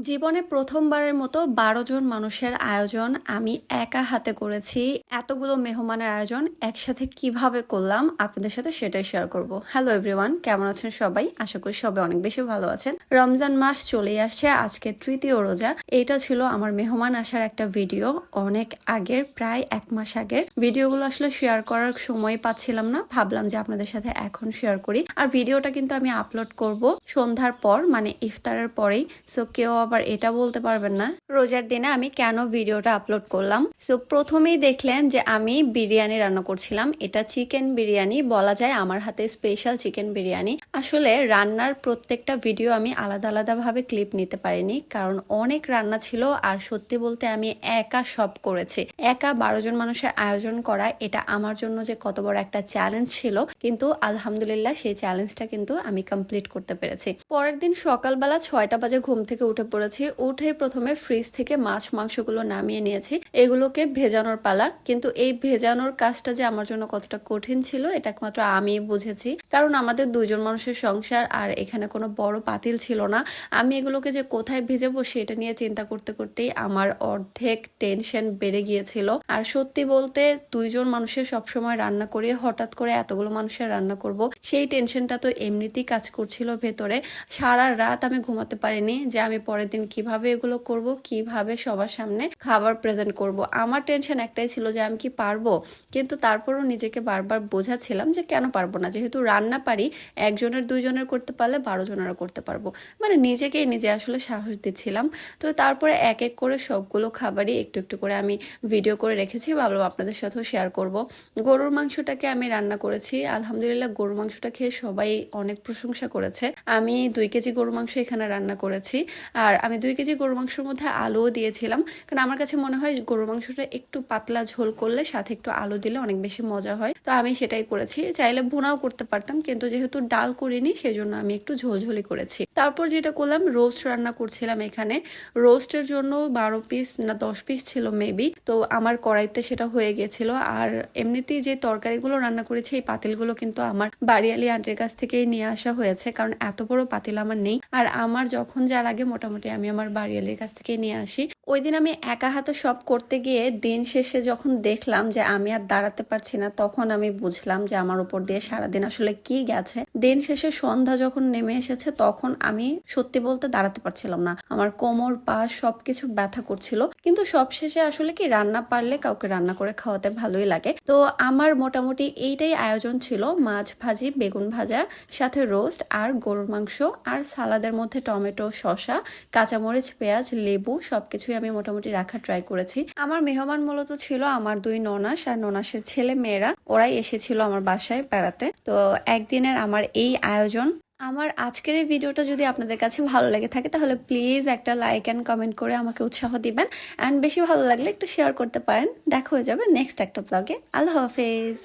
জীবনে প্রথমবারের মতো ১২ জন মানুষের আয়োজন আমি একা হাতে করেছি। এতগুলো মেহমানের আয়োজন একসাথে কিভাবে করলাম আপনাদের সাথে সেটাই শেয়ার করব। হ্যালো এভরিওয়ান, কেমন আছেন সবাই? আশা করি সবাই অনেক বেশি ভালো আছেন। রমজান মাস চলেই আসছে, আজকে তৃতীয় রোজা। এটা ছিল আমার মেহমান আসার একটা ভিডিও, অনেক আগের, প্রায় 1 মাস আগের। ভিডিওগুলো আসলে শেয়ার করার সময় পাচ্ছিলাম না, ভাবলাম যে আপনাদের সাথে এখন শেয়ার করি। আর ভিডিওটা কিন্তু আমি আপলোড করব সন্ধ্যার পর, মানে ইফতারের পরেই। সো কেউ আবার এটা বলতে পারবেন না রোজার দিনে আমি কেন ভিডিওটা আপলোড করলাম। সো প্রথমেই দেখলেন যে আমি বিরিয়ানি রান্না করছিলাম। এটা চিকেন বিরিয়ানি, বলা যায় আমার হাতে স্পেশাল চিকেন বিরিয়ানি। আসলে রান্নার প্রত্যেকটা ভিডিও আমি আলাদা আলাদা ভাবে ক্লিপ নিতে পারিনি, কারণ অনেক রান্না ছিল। আর সত্যি বলতে আমি একা সব করেছি। একা ১২ জন মানুষের আয়োজন করা, এটা আমার জন্য যে কত বড় একটা চ্যালেঞ্জ ছিল, কিন্তু আলহামদুলিল্লাহ সেই চ্যালেঞ্জটা কিন্তু আমি কমপ্লিট করতে পেরেছি। পরের দিন সকালবেলা 6টা বাজে ঘুম থেকে উঠে পড়েছি। উঠে প্রথমে ফ্রিজ থেকে মাছ মাংসগুলো নামিয়ে নিয়েছি, এগুলোকে ভেজানোর পালা। কিন্তু এই ভেজানোর কাজটা যে আমার জন্য কতটা কঠিন ছিল এটা একমাত্র আমি বুঝেছি, কারণ আমাদের 2 জন মানুষের সংসার, আর এখানে কোনো বড় পাতিল ছিল না। আমি এগুলোকে যে কোথায় ভেজাবো সেটা নিয়ে চিন্তা করতে করতেই আমার অর্ধেক টেনশন বেড়ে গিয়েছিল। আর সত্যি বলতে 2 জন মানুষের সবসময় রান্না করে হঠাৎ করে এতগুলো মানুষের রান্না করব, সেই টেনশনটা তো এমনিতেই কাজ করছিল ভেতরে। সারা রাত আমি ঘুমাতে পারিনি যে আমি পরের দিন কিভাবে এগুলো করব, কিভাবে সবার সামনে খাবার প্রেজেন্ট করব। আমার টেনশন একটাই ছিল যে আমি কি পারবো, কিন্তু তারপরও নিজেকে বারবার বোঝাচ্ছিলাম যে কেন পারবো না, যেহেতু রান্না পারি, 1 জনের 2 জনের করতে পারলে 12 জনেরও করতে পারবো। মানে নিজেকেই নিজে আসলে সাহস দিচ্ছিলাম। তো তারপরে এক এক করে সবগুলো খাবারই একটু একটু করে আমি ভিডিও করে রেখেছি, ভাবলাম আপনাদের সাথেও শেয়ার করব। গরুর মাংসটাকে আমি রান্না করেছি, আলহামদুলিল্লাহ গরুর মাংসটা খেয়ে সবাই অনেক প্রশংসা করেছে। আমি 2 কেজি গরুর মাংস এখানে রান্না করেছি। আর আমি 2 কেজি গরুর মাংসের মধ্যে আলুও দিয়েছিলাম, কারণ আমার কাছে মনে হয় গরুর মাংসটা একটু পাতলা ঝোল করলে সাথে একটু আলু দিলে অনেক বেশি মজা হয়। তো আমি সেটাই করেছি। চাইলে ভুনাও করতে পারতাম, কিন্তু যেহেতু ডাল করিনি সেজন্য আমি একটু ঝোলঝোলি করেছি। তারপর যেটা করলাম, রোস্ট রান্না করছিলাম এখানে। রোস্টের জন্য 12 পিস না 10 পিস ছিল মেবি, তো আমার কড়াইতে সেটা হয়ে গেছিল। আর এমনিতেই যে তরকারিগুলো রান্না করেছি এই পাতিলগুলো কিন্তু আমার বাড়িয়ালি আন্টির কাছ থেকেই নিয়ে আসা হয়েছে, কারণ এত বড় পাতিল আমার নেই। আর আমার যখন যা লাগে মোটামুটি আমি আমার বাড়িয়ালির কাছ থেকে নিয়ে আসি। ওই দিন আমি একা হাতে সব করতে গিয়ে দিন শেষে যখন দেখলাম যে আমি আর দাঁড়াতে পারছি না, তখন আমি বুঝলাম যে আমার উপর দিয়ে সারাদিন আসলে কি গেছে। দিন শেষে সন্ধ্যা যখন নেমে এসেছে তখন আমি সত্যি বলতে দাঁড়াতে পারছিলাম না, আমার কোমর পা সবকিছু ব্যথা করছিল। কিন্তু সবশেষে আসলে কি, রান্না পারলে কাউকে রান্না করে খাওয়াতে ভালোই লাগে। তো আমার মোটামুটি এইটাই আয়োজন ছিল, মাছ ভাজি, বেগুন ভাজা, সাথে রোস্ট আর গরুর মাংস, আর সালাদের মধ্যে টমেটো, শসা, কাঁচামরিচ, পেঁয়াজ, লেবু সবকিছুই আমি মোটামুটি রাখা ট্রাই করেছি। আমার মেহমান মূলত ছিল আমার 2 ননাস আর ননাসের ছেলে মেয়েরা, ওরাই এসেছিল আমার বাসায় বেড়াতে। তো একদিনের আমার এই আয়োজন। আমার আজকের এই ভিডিওটা যদি আপনাদের কাছে ভালো লেগে থাকে তাহলে প্লিজ একটা লাইক অ্যান্ড কমেন্ট করে আমাকে উৎসাহ দিবেন, অ্যান্ড বেশি ভালো লাগলে একটু শেয়ার করতে পারেন। দেখা হয়ে যাবে নেক্সট একটা ব্লগে। আল্লাহ হাফেজ।